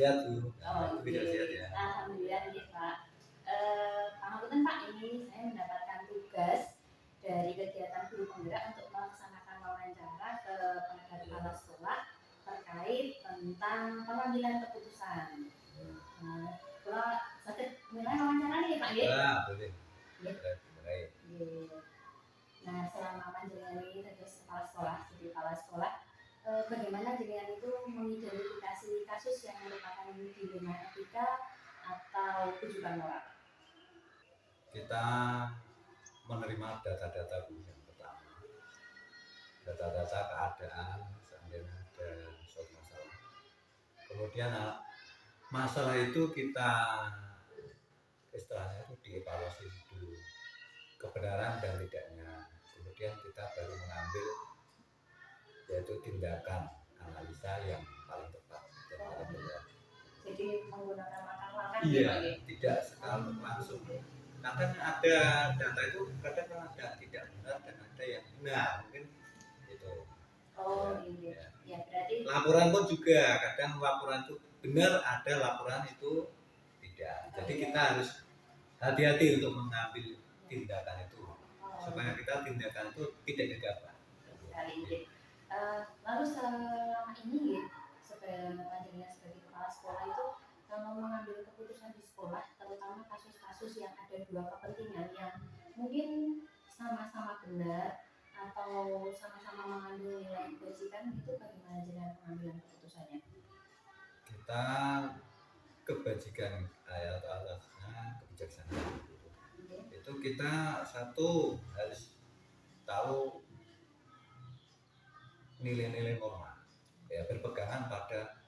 sehat tuh. Oh, Itu tidak sehat ya. alhamdulillah nih Pak. Pangapunten Pak, ini saya mendapatkan tugas dari kegiatan guru penggerak untuk melaksanakan wawancara kepada kepala sekolah terkait tentang pengambilan keputusan. Kalau sakit mulai wawancara nih Pak ya? Boleh. Baik. Nah, selama panjenengan ini sebagai kepala sekolah, bagaimana jenengan itu mengidentifikasi kasus yang merupakan dilema etika atau tujuan moral? Kita menerima data-data dulu yang pertama, data-data keadaan seandainya ada suatu masalah. Kemudian masalah itu kita istilahnya itu dievaluasi dulu kebenaran dan tidaknya. Kemudian kita baru mengambil yaitu tindakan analisa yang paling tepat dan paling benar. Jadi menggunakan langkah-langkah. Iya, tidak sekali langsung. Kadang ada data itu kadang ada tidak benar dan ada yang benar, mungkin itu. Oh iya. Ya berarti laporan pun juga kadang laporan itu benar, ada laporan itu tidak. Jadi kita harus hati-hati untuk mengambil tindakan itu supaya kita tindakan itu tidak gegabah. Lalu selama ini panjenengan sebagai kepala sekolah itu kalau mengambil keputusan di sekolah, terutama kasus-kasus yang ada dua kepentingan yang mungkin sama-sama benar atau sama-sama mengandung nilai kebajikan, itu bagaimana jenengan pengambilan keputusannya? Kita kebajikan atau atasnya kebijaksanaan itu kita satu harus tahu nilai-nilai norma ya, berpegangan pada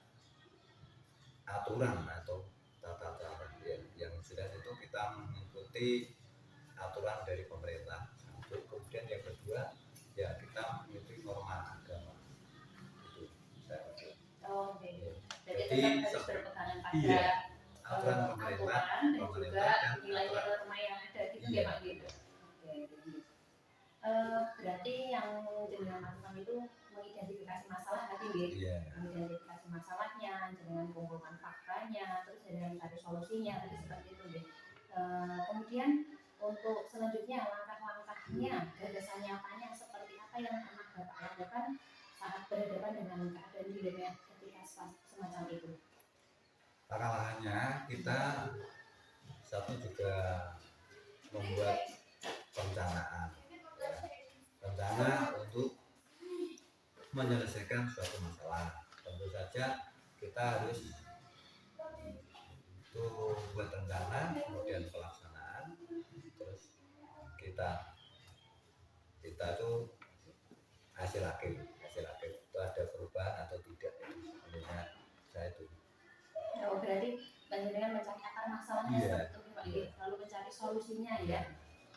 aturan atau tata cara yang sudah itu kita mengikuti aturan dari pemerintah. Satu, kemudian yang kedua ya kita mengikuti norma agama itu saya pikir. Oh, okay. Ya. Jadi harus berpegangan pada iya, aturan pemerintah dan juga nilai-nilai norma yang ada gitu ya Pak gitu. Berarti yang jenengan lakukan itu mengidentifikasi masalah tadi ya, mengidentifikasi masalahnya, dengan kumpulkan faktanya, terus dengan cari solusinya tadi seperti itu deh. Kemudian untuk selanjutnya langkah-langkahnya, gagasan nyatanya seperti apa yang pernah Bapak lakukan saat berhadapan dengan keadaan dilema ketika semacam itu? Langkah-langkahnya kita satu juga membuat perencanaan untuk menyelesaikan suatu masalah. Tentu saja kita harus itu buat rencana, kemudian pelaksanaan, terus kita tuh hasil akhir itu ada perubahan atau tidak, menurut saya itu. Oh, berarti panjenengan mencari akar masalahnya seperti itu Pak, lalu mencari solusinya ya.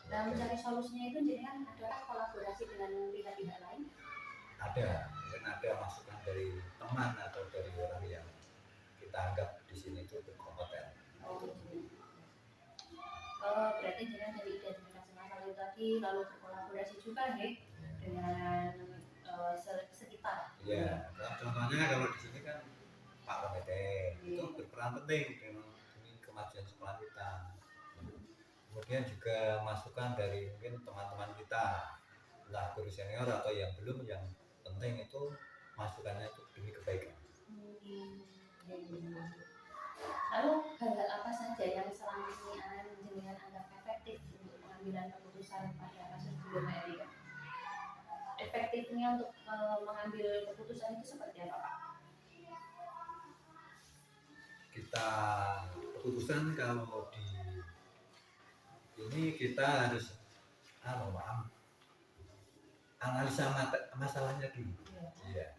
Dan mencari solusinya itu jenengan adalah kolaborasi dengan pihak-pihak lain? Ada, mungkin ada masukan dari teman atau dari orang yang kita anggap di sini itu berkompeten. Berarti jenengan dari identifikasi masalah itu tadi lalu berkolaborasi juga nih dengan sekitar. Iya, contohnya kalau di sini kan Pak Komite itu berperan penting demi kemajuan sekolah kita. Kemudian juga masukan dari mungkin teman-teman kita, entah guru senior atau yang belum, yang penting itu masukannya itu demi kebaikan. Lalu hal-hal apa saja yang selama ini jenengan anggap efektif untuk pengambilan keputusan pada kasus dilema etika? Efektifnya untuk mengambil keputusan itu seperti apa Pak? Kita keputusan kalau di ini kita harus analisa masalahnya dulu. Iya.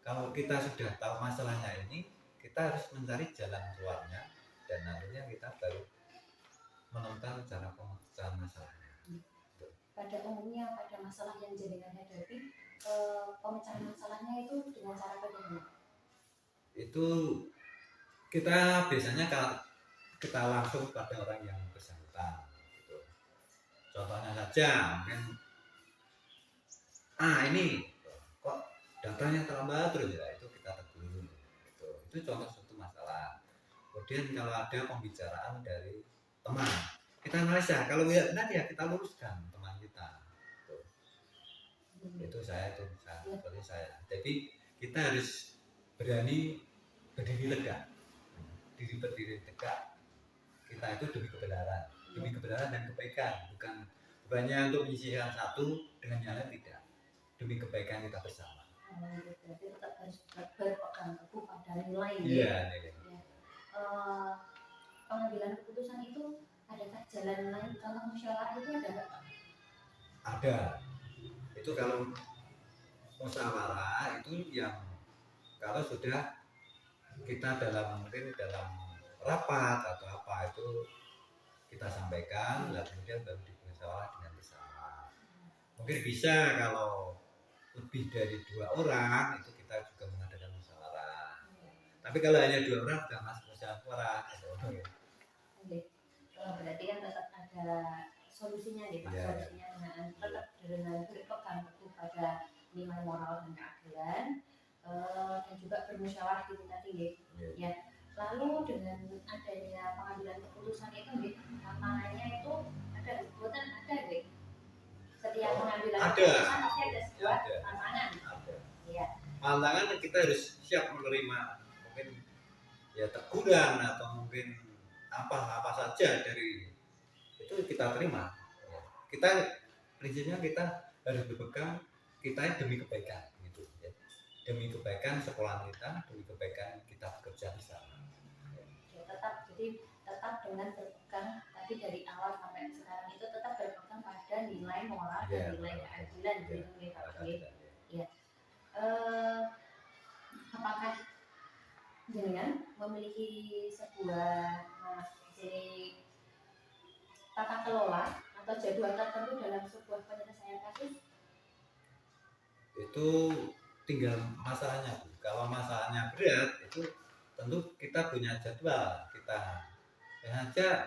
Kalau kita sudah tahu masalahnya ini, kita harus mencari jalan keluarnya dan nantinya kita baru menemukan cara pemecahan masalahnya. Pada umumnya pada masalah yang jenengan hadapi, pemecahan masalahnya itu dengan cara bagaimana? Itu kita biasanya kalau kita langsung pada orang yang bersangkutan gitu. Contohnya saja mungkin ini kok datanya terlambat terus ya, itu kita tegur gitu. Itu contoh suatu masalah. Kemudian kalau ada pembicaraan dari teman, kita analisa. Kalau tidak benar ya kita luruskan teman kita. Itu saya seperti saya. Jadi kita harus berani berdiri tegak. Berdiri tegak. Kita itu demi kebenaran dan kebaikan, bukannya untuk menyisihkan satu dengan yang lain, tidak. Demi kebaikan kita bersama. Berarti tetap harus berpegang teguh pada nilai. Iya, nilai. Pengambilan keputusan itu adakah jalan lain? Contoh musyawarah itu ada nggak, Pak? Ada. Itu kalau musyawarah itu yang kalau sudah kita mungkin dalam rapat atau apa itu kita sampaikan, lalu kemudian baru dimusyawarah dengan bersama. Mungkin bisa kalau lebih dari 2 orang itu kita juga mengadakan musyawarah. Tapi kalau hanya 2 orang sudah masuk musyawarah. Berarti kan tetap ada solusinya nih Pak. Solusinya tetap dengan berpegang teguh pada nilai moral dan keadilan, dan juga bermusyawarah itu tadi ya. Lalu dengan adanya pengambilan keputusan itu tantangannya itu ada setiap pengambilan keputusan pasti ada sebuah tantangan. Ya. Tantangan kita harus siap menerima mungkin ya teguran atau mungkin apa saja dari itu kita terima. Kita prinsipnya kita harus berpegang kita demi kebaikan gitu ya. Demi kebaikan sekolah kita, demi kebaikan kita bekerja di sana. Ya, tetap dengan berpegang tadi dari awal sampai sekarang itu tetap berpegang pada nilai moral dan nilai keadilan gitu ya Pak. Ya. Apakah dengan memiliki sebuah tata kelola atau jadwal tertentu dalam sebuah penyelesaian kasus? Itu tinggal masalahnya. Kalau masalahnya berat itu tentu kita punya jadwal, kita saja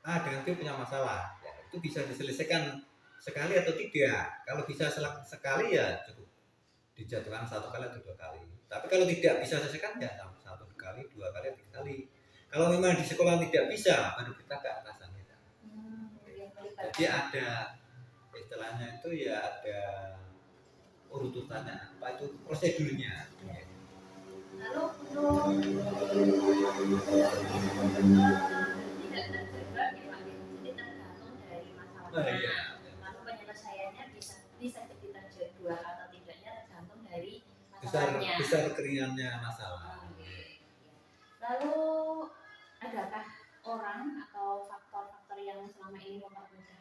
dengan itu punya masalah ya, itu bisa diselesaikan sekali atau tidak. Kalau bisa sekali ya cukup dijatuhkan 1 kali atau 2 kali. Tapi kalau tidak bisa selesaikan ya 1 kali, 2 kali, 3 kali. Kalau memang di sekolah tidak bisa, baru kita ke atasan kita. Jadi ada istilahnya itu ya ada urutannya, apa itu prosedurnya. Lalu untuk tidak terjebak ya Pak, jadi tergantung dari masalahnya. Lalu penyelesaiannya bisa jadi terjadwal atau tidaknya tergantung dari masalahnya. Besar keringannya masalah. Lalu adakah orang atau faktor-faktor yang selama ini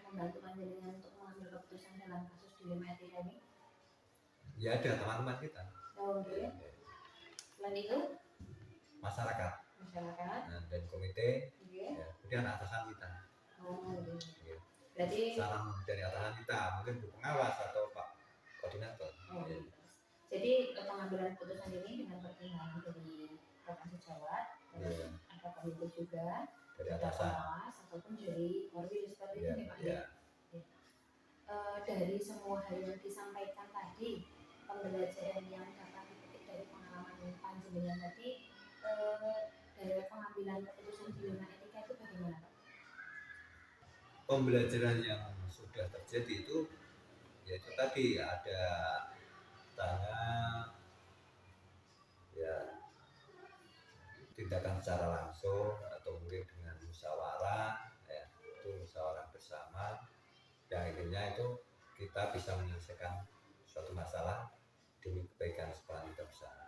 membantu panjenengan untuk mengambil keputusan dalam kasus dilema etika ini? Ya ada teman-teman kita. Selain itu? Masyarakat. Dan komite. Ya, kemudian atasan kita. Berarti saran dari atasan kita, mungkin bu pengawas atau pak koordinator. Jadi pengambilan keputusan ini dengan pertimbangan dari Provinsi Jawa, ada komite juga dari atasan ataupun dari Polri seperti ini Pak. Dari semua hal yang disampaikan tadi, pembelajaran yang dapat dipetik dari pengalaman panjenengan tadi, dari pengambilan keputusan dilema etika itu bagaimana Pak? Pembelajaran yang sudah terjadi itu yaitu tadi ada tanya ya tindakan secara langsung atau mungkin dengan musyawarah ya, itu musyawarah bersama yang akhirnya itu kita bisa menyelesaikan suatu masalah demi kebaikan sekolah kita bersama.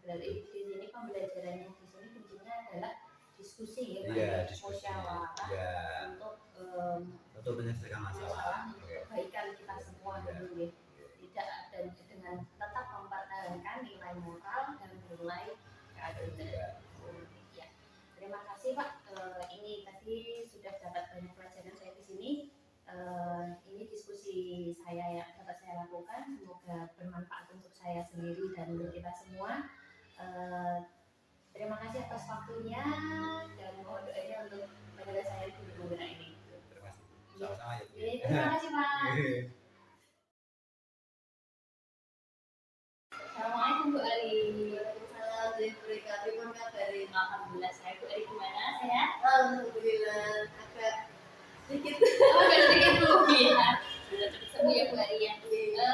Berarti di sini pembelajarannya di sini kuncinya adalah diskusi ya Pak, diskusi musyawarah untuk menyelesaikan masalah, kebaikan kita semua dulu ya. Tidak ada dengan tetap mempertahankan nilai moral dan nilai keadilan. Ya. Terima kasih Pak. Ini tadi sudah dapat banyak pelajaran saya di sini. Ini diskusi saya yang dapat saya lakukan, semoga bermanfaat untuk saya sendiri dan untuk kita semua. Terima kasih atas waktunya dan mohon doanya untuk penyelesaian webinar ini. Terima kasih. Sama-sama ya. Terima kasih Pak. Assalamualaikum Bu Ali. Terima kasih. Alhamdulillah saya. Bu Eri gimana? Sehat? Alhamdulillah agak sedikit. Agak sedikit dulu ya. Sudah cepat sembuh ya Bu Eri ya. Sebelumnya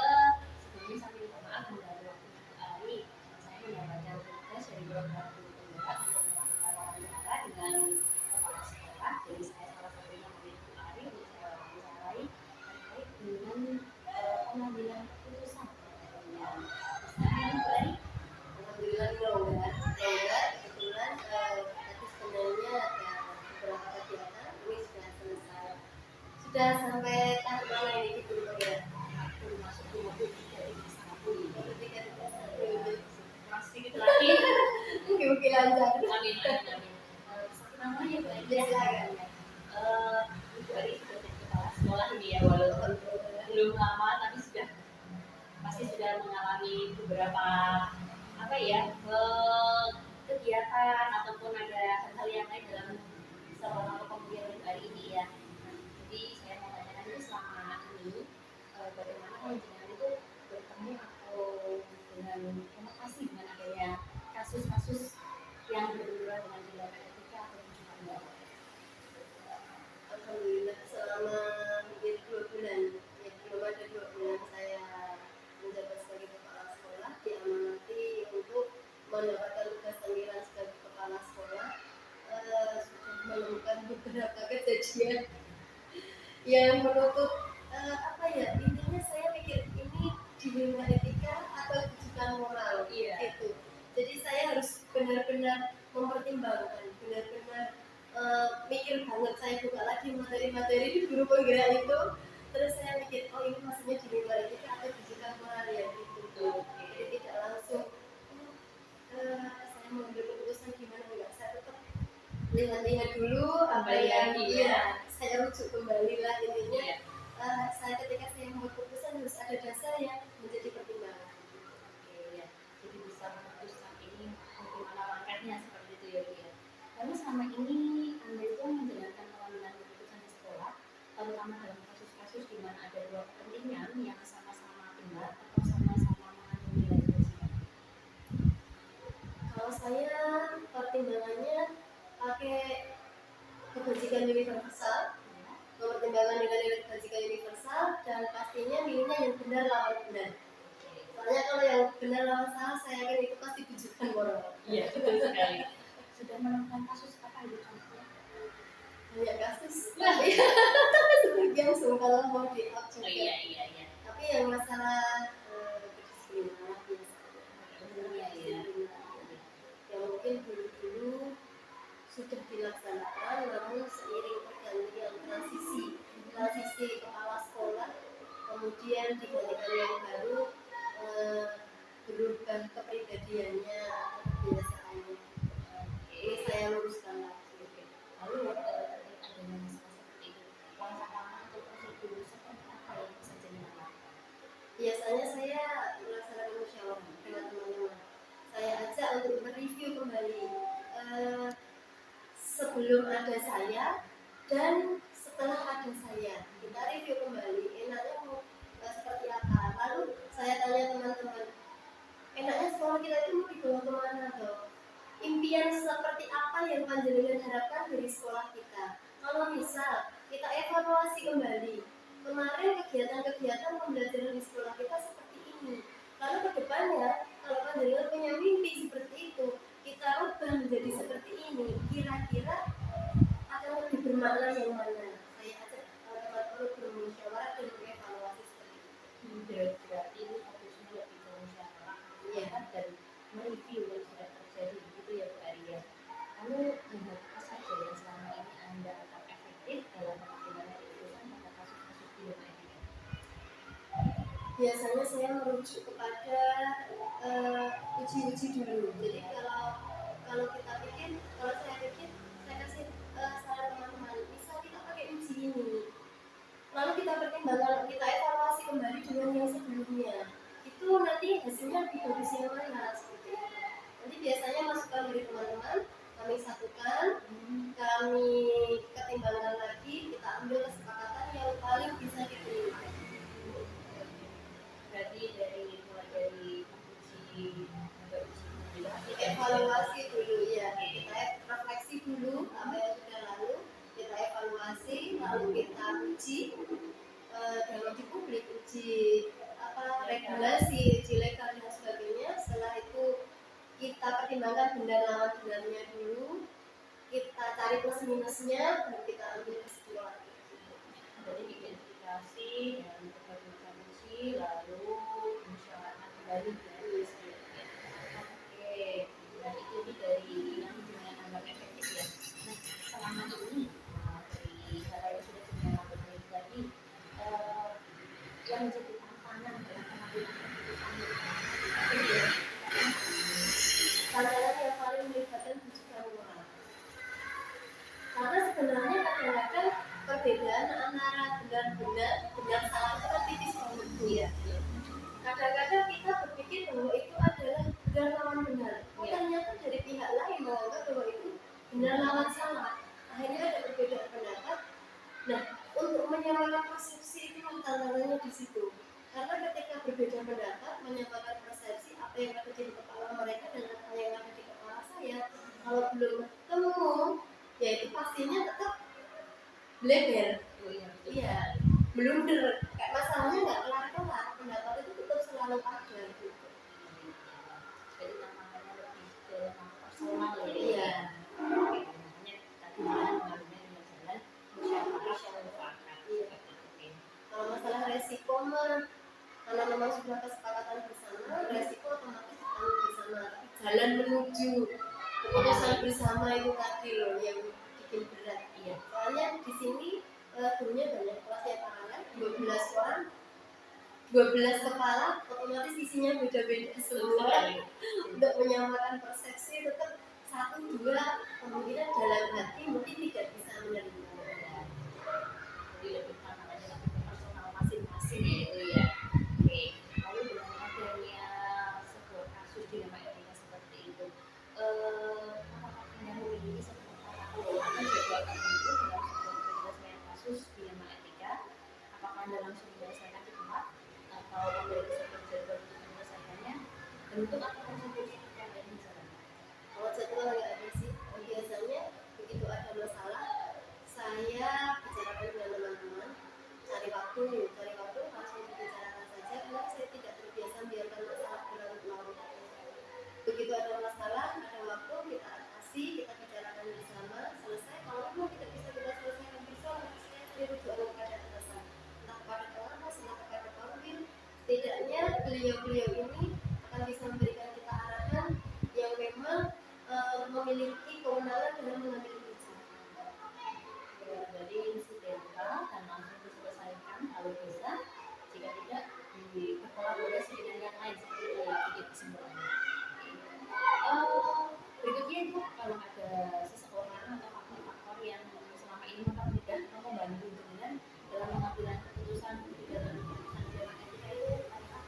saya minta maaf mengganggu waktu Bu Ari. Saya mendapatkan tugas dari beberapa guru penggerak untuk melakukan wawancara dengan kepala sekolah. Jadi saya salah satunya memilih Bu Ari untuk saya wawancarai terkait dengan pengambilan keputusan. Bisa Bu Ari? Alhamdulillah longgar. Kebetulan tadi sebenarnya ada beberapa kegiatan ini sudah selesai. Sudah sampai tahap mana ini Ibu Penggerak? Aku masuk 23 masih sedikit gitu. lagi. Mungkin lancar. Amin. Namanya Bu Ari. Silakan. Bu Ari sudah jadi kepala sekolah ini ya, walaupun belum lama tapi pasti sudah mengalami beberapa kegiatan ataupun ada hal-hal yang lain dalam selama kepemimpinan Bu Ari ini ya. Jadi saya mau tanyakan itu selama ini bagaimana panjenengan itu bertemu atau dengan inovasi dengan adanya kasus-kasus yang berhubungan dengan tindakan etika atau pencemaran nama. Alhamdulillah selama hampir 2 bulan, ya belum ada 2 bulan saya menjabat sebagai kepala sekolah, diamanati untuk mendapatkan tugas panggilan sebagai kepala sekolah. Sudah menemukan beberapa kejadian yang menutup intinya saya pikir ini dilema etika atau kejutan moral gitu. Jadi saya harus benar-benar mempertimbangkan, benar-benar mikir banget. Saya buka lagi materi-materi di guru penggerak itu, terus saya mikir ini maksudnya dilema etika atau kejutan moral ya gitu. Jadi tidak langsung saya mengambil keputusan gimana enggak, saya tetap lihat dulu apa yang saya rujuk kembali lah intinya. Saya ketika saya membuat keputusan harus ada dasar yang menjadi pertimbangan. Oke ya, jadi bisa memutuskan ini bagaimana langkahnya seperti itu ya Bu ya. Lalu selama ini Anda itu menjalankan pengambilan keputusan di sekolah, terutama dalam kasus-kasus di mana ada dua kepentingan yang sama-sama benar atau sama-sama mengandung nilai kebajikan. Kalau saya pertimbangannya pakai kebajikan universal, mempertimbangkan dengan nilai kebajikan universal, dan pastinya nilainya yang benar lawan benar. Soalnya kalau yang benar lawan salah, saya yakin itu pasti tujuan moral. Iya betul sekali. Sudah menemukan kasus apa itu contohnya? Banyak kasus. Sebagian kalau mau di-up juga. Iya. Tapi yang masalah kedisiplinan biasanya. Yang mungkin dulu sudah dilaksanakan, namun seiring pergantian transisi kepala sekolah, kemudian digantikan yang baru, berubah kepribadiannya atau kebiasaannya. Ini saya luruskan lagi. Lalu terkait adanya masalah seperti itu, langkah-langkah atau prosedur seperti apa yang bisa dilakukan? Biasanya saya melaksanakan musyawarah dengan teman-teman. Saya ajak untuk mereview kembali sebelum ada saya dan setelah ada saya. Kita review kembali enaknya mau seperti apa. Lalu saya tanya teman-teman, enaknya sekolah kita itu mau dibawa kemana toh? Impian seperti apa yang panjenengan harapkan dari sekolah kita? Kalau misal kita evaluasi kembali, kemarin kegiatan-kegiatan pembelajaran di sekolah kita seperti ini. Lalu ke depannya, kalau panjenengan punya mimpi seperti itu, kita ubah menjadi seperti ini. Kira-kira akan lebih bermakna yang mana? Saya ajak teman-teman bermusyawarah dan mengevaluasi seperti itu. Berarti itu fokusnya lebih ke musyawarah dan mereview yang sudah terjadi gitu ya Bu Ari ya. Lalu apa saja yang selama ini Anda anggap efektif dalam pengambilan keputusan pada kasus-kasus dilema etika? Biasanya saya merujuk kepada uji-uji dulu. Jadi kalau kita pikir, kalau saya pikir, saya kasih saran teman-teman, misal kita pakai uji ini, lalu kita pertimbangkan, kita evaluasi kembali dengan yang sebelumnya, itu nanti hasilnya lebih bagus yang mana seperti itu. Nanti biasanya masukan dari teman-teman kami satukan, kami ketimbangkan lagi, kita ambil kesepakatan yang paling bisa diterima. Berarti mulai dari uji evaluasi dulu ya, kita refleksi dulu apa yang sudah lalu, kita evaluasi, lalu kita uji dan uji publik, uji regulasi, uji legal dan sebagainya. Setelah itu kita pertimbangkan benar lawan benarnya dulu, kita cari plus minusnya, dan kita ambil kesimpulan. Jadi identifikasi dan berbagai uji, lalu musyawarah kembali dari Oke, dan itu dari yang dengan anggap efektif ya. Nah, selama ini dari cara yang sudah kita lakukan tadi, yang menjadi tantangan dalam pengambilan keputusan itu tantangan yang paling melibatkan tujuan moral. Karena sebenarnya kadang-kadang perbedaan antara benar salah itu kan tipis banget ya. Kadang-kadang kita berpikir bahwa itu adalah benar lawan benar. Ternyata dari pihak lain menganggap bahwa itu benar lawan salah. Akhirnya ada perbedaan pendapat. Nah, untuk menyamakan persepsi itu tantangannya di situ. Karena ketika berbeda pendapat, menyamakan persepsi apa yang ada di kepala mereka dan apa yang ada di kepala saya, kalau belum ketemu, ya itu pastinya tetap bleber. Iya, blunder. Kayak masalahnya nggak kelar-kelar, pendapat itu tetap selalu ada gitu. Jadi tantangannya lebih ke personal ya. Iya. Makanya tadi mengambilnya dengan jalan musyawarah. Kalau masalah resiko mah, karena memang sudah kesepakatan bersama, resiko otomatis akan bersama. Jalan menuju keputusan bersama itu tadi loh yang bikin berat. Iya. Soalnya di sini gurunya banyak, kelasnya paralel, 12 orang, 12 kepala, otomatis isinya beda-beda semua. Untuk menyamakan persepsi tetap 1-2 kemungkinan dalam hati mungkin tidak bisa menerima. Jadi lebih tantangannya lebih ke personal masing-masing gitu ya. Oke, lalu dengan adanya sebuah kasus dilema etika seperti itu, apakah Anda memiliki sebuah tata kelola jadwal tertentu dalam sebuah penyelesaian kasus dilema etika? Apakah Anda langsung menyelesaikan di tempat atau memiliki sebuah jadwal untuk menyelesaikannya? Dan untuk apa tersebut seperti yang Anda jalankan? Kalau jadwal nggak ada sih, biasanya begitu ada masalah, saya bicarakan dengan teman-teman, cari waktu langsung dibicarakan saja, karena saya tidak terbiasa biarkan masalah berlarut-larut. Begitu ada masalah, ada waktu, kita atasi, kita bicarakan bersama, selesai. Kalau memang tidak bisa kita selesaikan bersama, saya dirujuk kepada atasan, entah kepada pengawas, entah kepada pemimpin. Setidaknya beliau-beliau ini akan bisa memberikan kita arahan yang memang memiliki kewenangan dalam mengambil keputusan. Jadi insidental dan langsung diselesaikan kalau bisa, jika tidak berkolaborasi dengan yang lain seperti itu ya, bikin kesimpulannya. Berikutnya itu kalau ada seseorang atau faktor-faktor yang selama ini mudah membantu dengan dalam pengambilan keputusan di dalam keputusan dilema etika itu apa?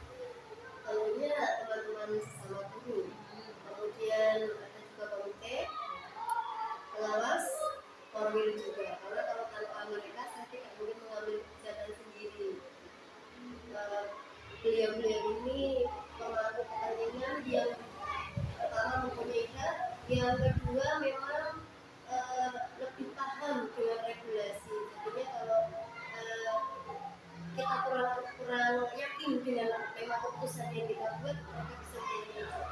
Lalunya teman-teman sesama guru, kemudian ada juga komite pengawas, formil juga. Karena kalau tanpa mereka saya tidak mungkin mengambil kebijakan sendiri. Beliau-beliau ini memangku kepentingan yang pertama mempunyai hak, yang kedua memang lebih paham dengan regulasi. Jadinya kalau kita kurang yakin dengan tema keputusan yang kita buat, mereka bisa menilai.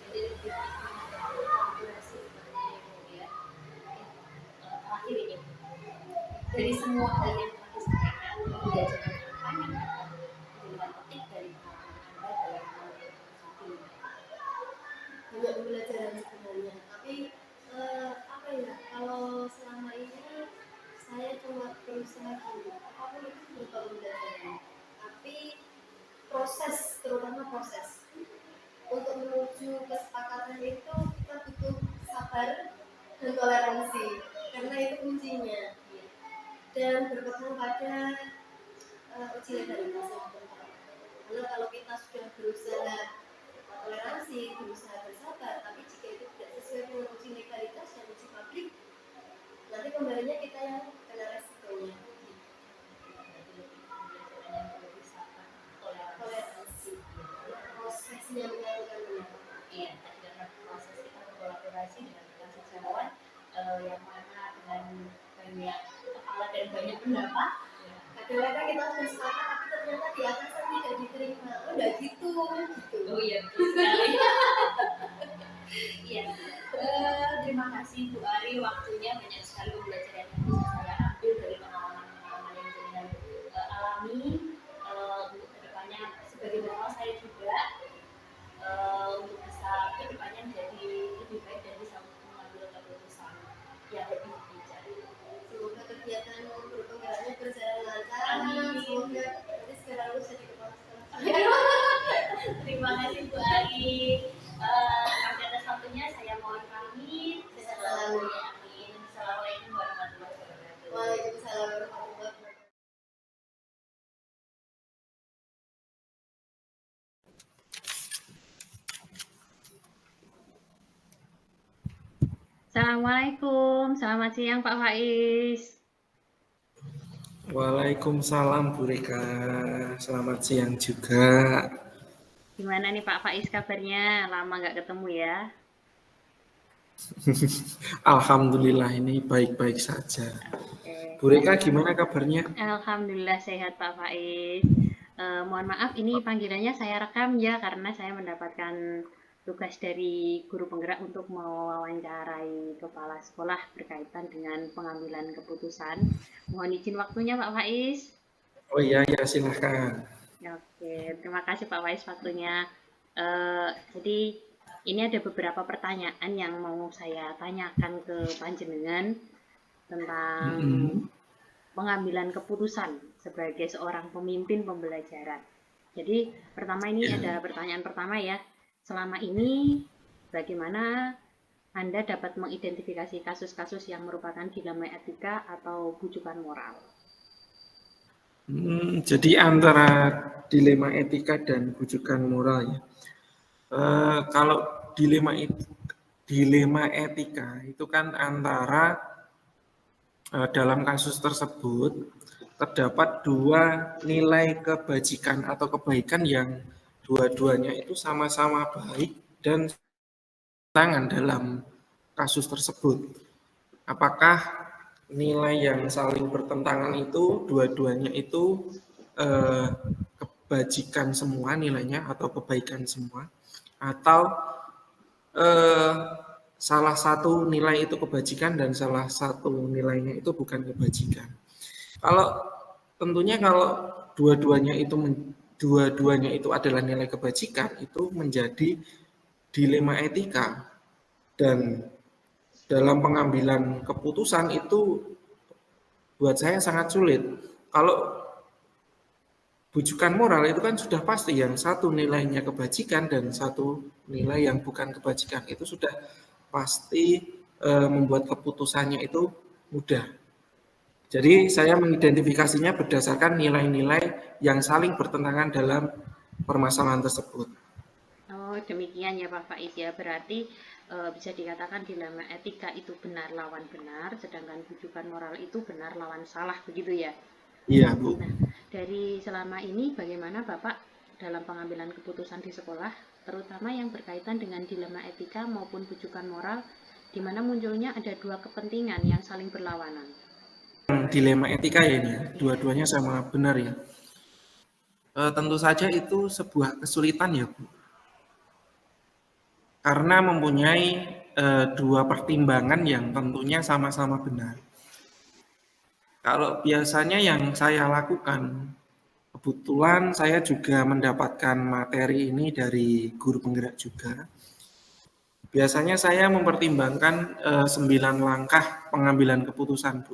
Jadi lebih kolaborasi seperti itu ya. Terakhir ini dari semua hal yang telah disampaikan, belajar apa yang dapat dijadikan petik dari pengalaman Anda dalam mengambil keputusan dilema etika? Banyak pembelajaran sebenarnya, tapi apa ya, kalau selama ini saya cuma berusaha dulu, apapun itu berupa pembelajaran, tapi proses, terutama proses untuk menuju kesepakatan itu kita butuh sabar dan toleransi, karena itu kuncinya, dan berpegang pada uji legalitas yang penting. Karena kalau kita sudah berusaha toleransi, berusaha bersabar, tapi jika itu tidak sesuai dengan uji legalitas dan uji publik, nanti kembalinya kita yang kena resikonya. Toleransi prosesnya menyatukan Iya, tadi kan berkomunikasi dengan rekan sejawat yang mana dengan banyak kepala dan banyak pendapat. Kadang-kadang kita sudah sepakat tapi ternyata di atasan tidak diterima. Oh enggak gitu. Oh iya betul sekali. Iya. Terima kasih Bu Ari, waktunya banyak sekali pembelajaran yang bisa saya ambil dari pengalaman-pengalaman yang jenengan alami untuk kedepannya sebagai bekal saya juga untuk bisa kedepannya menjadi lebih baik dan bisa mengambil keputusan yang lebih bijak. Semoga kegiatan berpenggeraknya berjalan lancar. Amin. Semoga nanti sekarang lulus jadi kepala sekolah. Terima kasih Bu Ari. Atas waktunya saya mohon pamit. Amin. Assalamualaikum warahmatullahi wabarakatuh. Waalaikumsalam warahmatullahi wabarakatuh. Assalamualaikum, selamat siang Pak Faiz. Waalaikumsalam Bu Rika, selamat siang juga. Gimana nih Pak Faiz kabarnya? Lama nggak ketemu ya? Alhamdulillah ini baik-baik saja. Bu Rika gimana kabarnya? Alhamdulillah sehat Pak Faiz. Mohon maaf ini panggilannya saya rekam ya karena saya mendapatkan tugas dari guru penggerak untuk mewawancarai kepala sekolah berkaitan dengan pengambilan keputusan. Mohon izin waktunya Pak Faiz. Oh iya ya silahkan. Oke, terima kasih Pak Faiz waktunya. Jadi ini ada beberapa pertanyaan yang mau saya tanyakan ke panjenengan tentang pengambilan keputusan sebagai seorang pemimpin pembelajaran. Jadi pertama ini ada pertanyaan pertama ya. Selama ini bagaimana Anda dapat mengidentifikasi kasus-kasus yang merupakan dilema etika atau bujukan moral? Jadi antara dilema etika dan bujukan moral ya. Kalau dilema etika itu kan antara dalam kasus tersebut terdapat dua nilai kebajikan atau kebaikan yang dua-duanya itu sama-sama baik dan tangan dalam kasus tersebut. Apakah nilai yang saling bertentangan itu dua-duanya itu kebajikan semua nilainya atau kebaikan semua, atau salah satu nilai itu kebajikan dan salah satu nilainya itu bukan kebajikan. Tentunya kalau dua-duanya itu adalah nilai kebajikan, itu menjadi dilema etika, dan dalam pengambilan keputusan itu buat saya sangat sulit. Kalau bujukan moral itu kan sudah pasti, yang satu nilainya kebajikan dan satu nilai yang bukan kebajikan, itu sudah pasti membuat keputusannya itu mudah. Jadi saya mengidentifikasinya berdasarkan nilai-nilai yang saling bertentangan dalam permasalahan tersebut. Oh demikian ya Pak Faiz ya, berarti bisa dikatakan dilema etika itu benar lawan benar, sedangkan bujukan moral itu benar lawan salah, begitu ya? Iya Bu. Nah, dari selama ini bagaimana Bapak dalam pengambilan keputusan di sekolah, terutama yang berkaitan dengan dilema etika maupun bujukan moral, di mana munculnya ada dua kepentingan yang saling berlawanan? Dilema etika ya ini, dua-duanya sama benar ya. Tentu saja itu sebuah kesulitan ya Bu, karena mempunyai dua pertimbangan yang tentunya sama-sama benar. Kalau biasanya yang saya lakukan, kebetulan saya juga mendapatkan materi ini dari guru penggerak juga. Biasanya saya mempertimbangkan 9 langkah pengambilan keputusan Bu.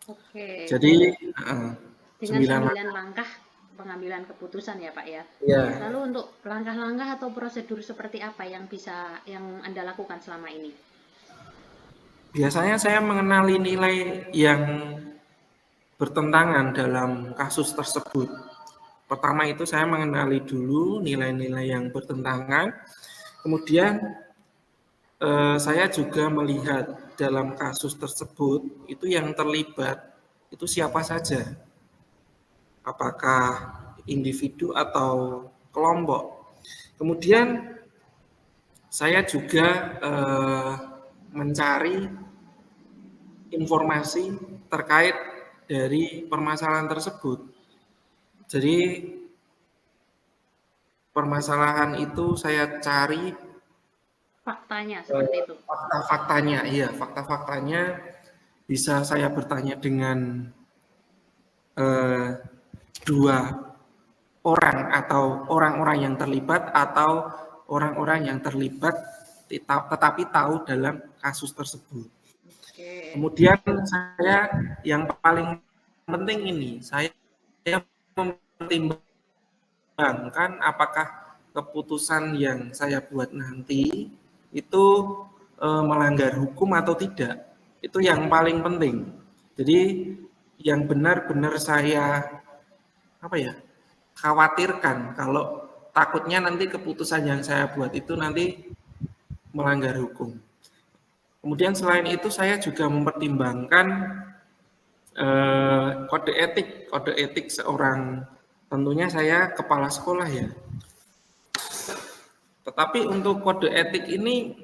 Oke. Jadi dengan 9 langkah pengambilan keputusan ya Pak ya. Ya. Lalu untuk langkah-langkah atau prosedur seperti apa yang Anda lakukan selama ini? Biasanya saya mengenali nilai yang bertentangan dalam kasus tersebut. Pertama itu saya mengenali dulu nilai-nilai yang bertentangan. Kemudian saya juga melihat dalam kasus tersebut itu yang terlibat itu siapa saja. Apakah individu atau kelompok. Kemudian saya juga mencari informasi terkait dari permasalahan tersebut. Jadi permasalahan itu saya cari Faktanya seperti itu. fakta-faktanya, iya, fakta-faktanya bisa saya bertanya dengan dua orang atau orang-orang yang terlibat atau orang-orang yang terlibat tetapi tahu dalam kasus tersebut. Oke. Kemudian saya yang paling penting ini, saya mempertimbangkan apakah keputusan yang saya buat nanti itu melanggar hukum atau tidak. Itu yang paling penting. Jadi yang benar-benar saya khawatirkan kalau takutnya nanti keputusan yang saya buat itu nanti melanggar hukum. Kemudian selain itu saya juga mempertimbangkan kode etik seorang, tentunya saya kepala sekolah ya. Tetapi untuk kode etik ini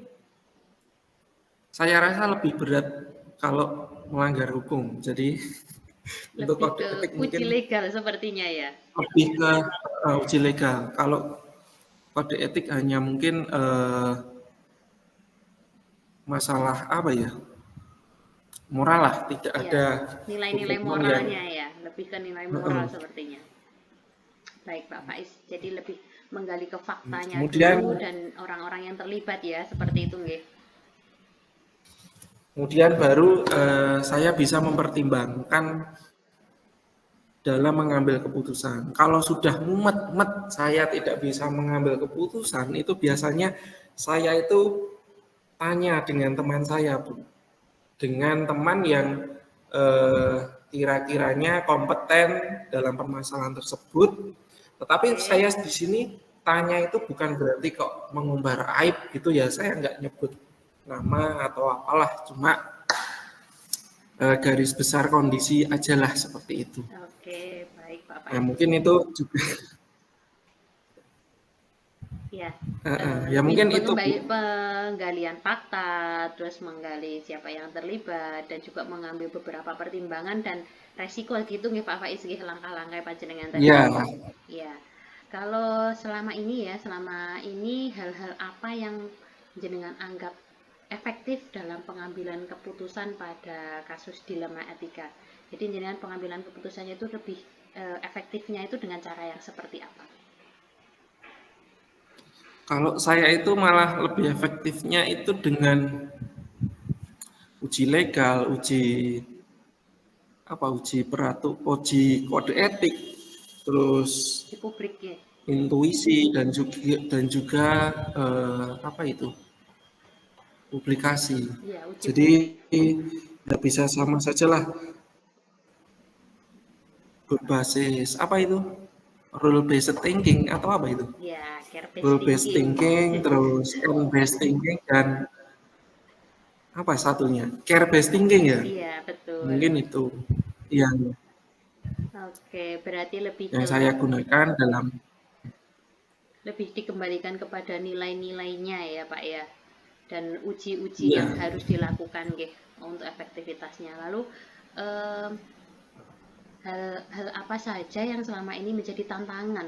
saya rasa lebih berat kalau melanggar hukum. Jadi untuk Lebih kode ke etik uji mungkin legal sepertinya ya. lebih ke uji legal. Kalau kode etik hanya mungkin masalah moral lah, tidak ada nilai-nilai hukum moralnya ya, lebih ke nilai moral yang, sepertinya. Baik Pak Faiz, jadi lebih menggali ke faktanya kemudian dulu dan orang-orang yang terlibat ya, seperti itu nggih. Kemudian baru saya bisa mempertimbangkan dalam mengambil keputusan. Kalau sudah mumet saya tidak bisa mengambil keputusan, itu biasanya saya itu tanya dengan teman saya, Bu. Dengan teman yang kira-kiranya kompeten dalam permasalahan tersebut. Tetapi saya di sini tanya itu bukan berarti kok mengumbar aib gitu ya, saya nggak nyebut nama atau apalah, cuma garis besar kondisi aja lah seperti itu. Oke, baik Pak Faiz. Nah, mungkin itu juga ya, ya mungkin itu penggalian fakta, terus menggali siapa yang terlibat dan juga mengambil beberapa pertimbangan dan resiko gitu nggih Pak Faiz nggih, langkah-langkah panjenengan tadi. Ya. Kalau selama ini hal-hal apa yang jenengan anggap efektif dalam pengambilan keputusan pada kasus dilema etika? Jadi jenengan pengambilan keputusannya itu lebih efektifnya itu dengan cara yang seperti apa? Kalau saya itu malah lebih efektifnya itu dengan uji legal, uji kode etik, terus di publik ya. Intuisi dan juga publikasi. Ya, jadi tidak bisa sama sajalah berbasis rule based thinking atau apa itu? Ya, rule based thinking, terus earn based thinking, dan apa satunya? Care based thinking ya? Iya, betul. Mungkin itu yang berarti lebih yang saya gunakan dalam lebih dikembalikan kepada nilai-nilainya ya Pak ya, dan uji-uji yang harus dilakukan untuk efektivitasnya. Lalu hal apa saja yang selama ini menjadi tantangan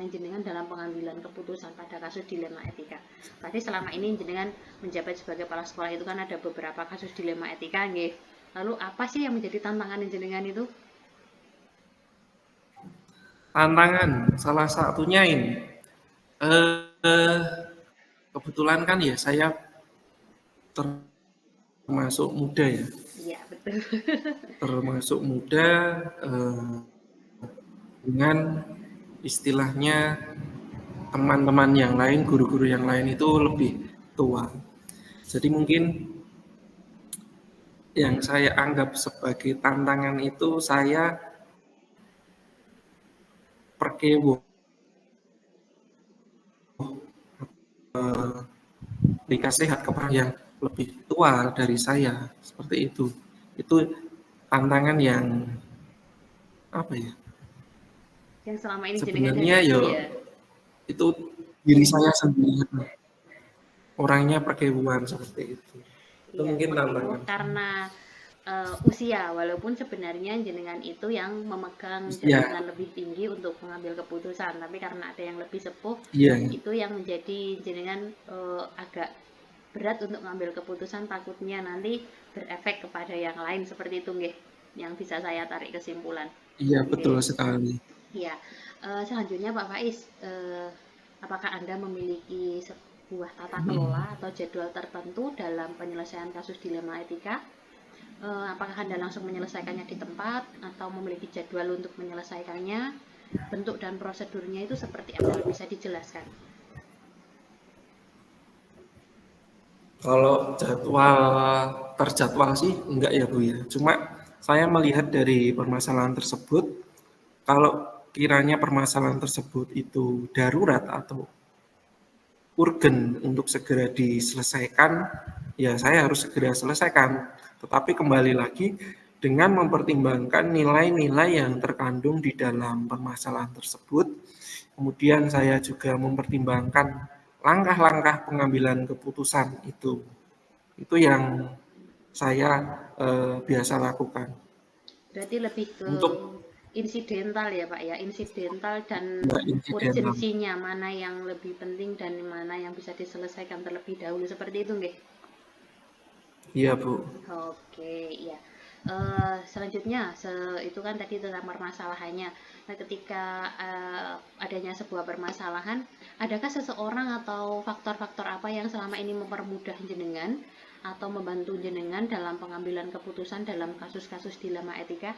jenengan dalam pengambilan keputusan pada kasus dilema etika? Tadi selama ini jenengan menjabat sebagai kepala sekolah itu kan ada beberapa kasus dilema etika nggih. Lalu apa sih yang menjadi tantangan jenengan itu? Tantangan salah satunya ini kebetulan kan ya saya termasuk muda ya. Iya, betul. Termasuk muda dengan istilahnya teman-teman yang lain, guru-guru yang lain itu lebih tua. Jadi mungkin yang saya anggap sebagai tantangan itu saya berikan sehat kepada yang lebih tua dari saya, seperti itu. Itu tantangan yang yang selama ini sebenarnya ya itu diri saya sendiri. orangnya perkebuan seperti itu. Itu Iya, mungkin seperti itu tantangan. karena usia, walaupun sebenarnya jenengan itu yang memegang Iya, jabatan lebih tinggi untuk mengambil keputusan, tapi karena ada yang lebih sepuh, iya, itu yang menjadi jenengan agak berat untuk mengambil keputusan, takutnya nanti berefek kepada yang lain, seperti itu nggih, yang bisa saya tarik kesimpulan. iya, Oke. betul sekali. Iya. Selanjutnya Pak Faiz, apakah Anda memiliki sebuah tata kelola atau jadwal tertentu dalam penyelesaian kasus dilema etika? Apakah Anda langsung menyelesaikannya di tempat atau memiliki jadwal untuk menyelesaikannya? Bentuk dan prosedurnya itu seperti apa? Bisa dijelaskan? Kalau terjadwal sih enggak ya Bu ya. Cuma saya melihat dari permasalahan tersebut, kalau kiranya permasalahan tersebut itu darurat atau urgen untuk segera diselesaikan, ya saya harus segera selesaikan. Tetapi kembali lagi dengan mempertimbangkan nilai-nilai yang terkandung di dalam permasalahan tersebut, kemudian saya juga mempertimbangkan langkah-langkah pengambilan keputusan itu. Itu yang saya biasa lakukan. Berarti lebih ke Untuk insidental ya Pak ya, insidental dan insidental. urgensinya mana yang lebih penting dan mana yang bisa diselesaikan terlebih dahulu, seperti itu nggih? Iya Bu. Oke, iya. Selanjutnya, itu kan tadi tentang permasalahannya. Nah, ketika adanya sebuah permasalahan, adakah seseorang atau faktor-faktor apa yang selama ini mempermudah jenengan atau membantu jenengan dalam pengambilan keputusan dalam kasus-kasus dilema etika?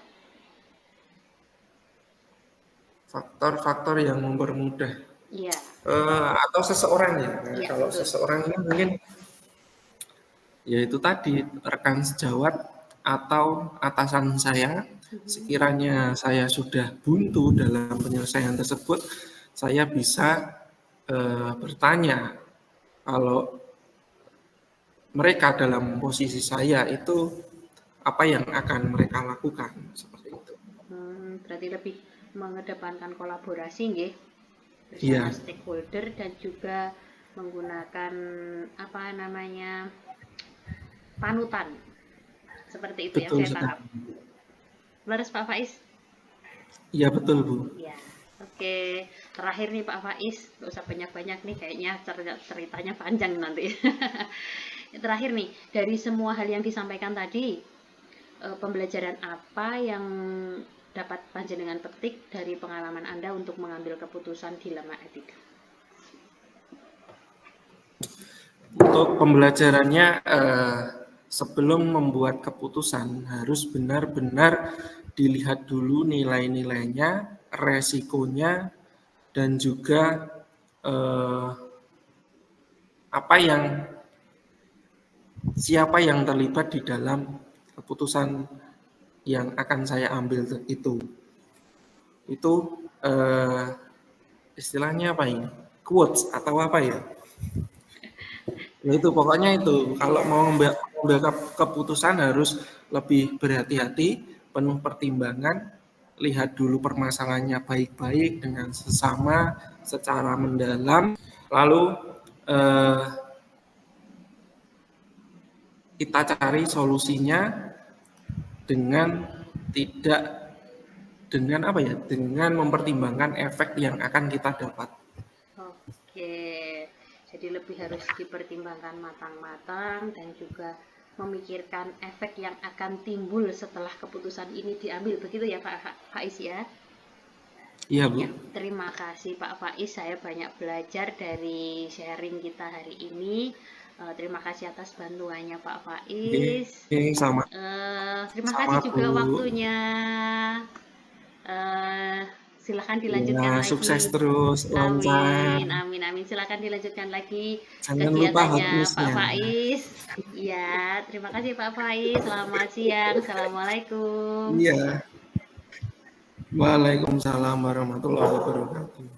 Faktor-faktor yang mempermudah. Iya. Atau seseorang ya. Nah, Iya, kalau betul. seseorang ini mungkin yaitu tadi rekan sejawat atau atasan saya, sekiranya saya sudah buntu dalam penyelesaian tersebut, saya bisa bertanya kalau mereka dalam posisi saya itu apa yang akan mereka lakukan, seperti itu. Berarti lebih mengedepankan kolaborasi nggih Iya. bersama stakeholder dan juga menggunakan apa namanya panutan, seperti itu Betul yang saya sekali. tangkap. Laras Pak Faiz? Iya betul Bu. Ya, oke. Terakhir nih Pak Faiz, nggak usah banyak-banyak nih, kayaknya ceritanya panjang nanti. Terakhir nih, dari semua hal yang disampaikan tadi, pembelajaran apa yang dapat panjenengan petik dari pengalaman Anda untuk mengambil keputusan dilema etika? Untuk pembelajarannya, sebelum membuat keputusan harus benar-benar dilihat dulu nilai-nilainya, resikonya, dan juga siapa yang terlibat di dalam keputusan yang akan saya ambil itu. Itu istilahnya apa ini? Quotes atau apa ya? Nah, itu pokoknya itu. Kalau mau mengambil keputusan harus lebih berhati-hati, penuh pertimbangan, lihat dulu permasalahannya baik-baik dengan sesama secara mendalam, lalu kita cari solusinya dengan dengan mempertimbangkan efek yang akan kita dapat. Oke, jadi lebih harus dipertimbangkan matang-matang dan juga memikirkan efek yang akan timbul setelah keputusan ini diambil, begitu ya Pak Faiz ya? Iya Bu. Ya, terima kasih Pak Faiz, saya banyak belajar dari sharing kita hari ini. Terima kasih atas bantuannya Pak Faiz. Sama. Terima kasih juga Bu. Waktunya. Silakan dilanjutkan lagi. Sukses terus, lancar. Amin. Silakan dilanjutkan lagi Jangan lupa kegiatannya hapusnya. Pak Faiz. Ya, terima kasih Pak Faiz. Selamat siang. Assalamualaikum. Iya. Waalaikumsalam warahmatullahi wabarakatuh.